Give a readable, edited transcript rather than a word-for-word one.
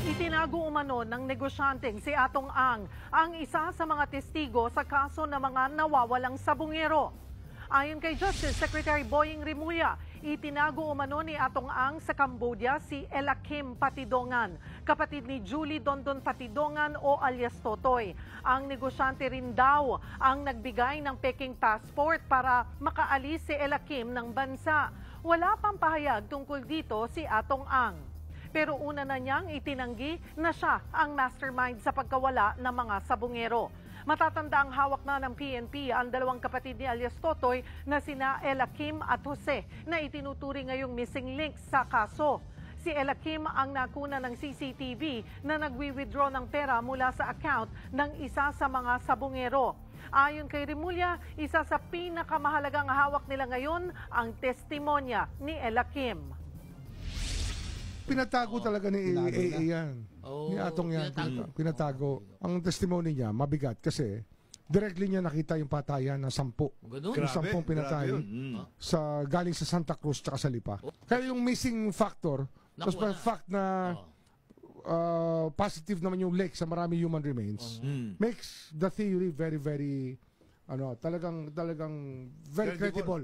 Itinago umano ng negosyanteng si Atong ang isa sa mga testigo sa kaso ng mga nawawalang sabungero. Ayon kay Justice Secretary Boying Rimulya, itinago umano ni Atong sa Cambodia si Elakim Patidongan, kapatid ni Julie Dondon Patidongan o alias Totoy. Ang negosyante rin daw ang nagbigay ng peking passport para makaalis si Elakim ng bansa. Wala pang pahayag tungkol dito si Atong Pero una na niyang itinanggi na siya ang mastermind sa pagkawala ng mga sabungero. Matatanda ang hawak na ng PNP ang dalawang kapatid ni alias Totoy na sina Elakim at Jose na itinuturing ngayong missing link sa kaso. Si Elakim ang nakuna ng CCTV na nagwi-withdraw ng pera mula sa account ng isa sa mga sabungero. Ayon kay Rimulya, isa sa pinakamahalagang hawak nila ngayon ang testimonya ni Elakim. Pinatago talaga ni AA yan. Ni Atong yan. Pinatago. Ang testimony niya, mabigat kasi directly niya nakita yung patayan na 10. Yung 10 pinatay sa, galing sa Santa Cruz tsaka sa Lipa. Kaya yung missing factor, tapos pa fact na positive naman yung lake sa marami human remains, makes the theory very, very, talagang very credible.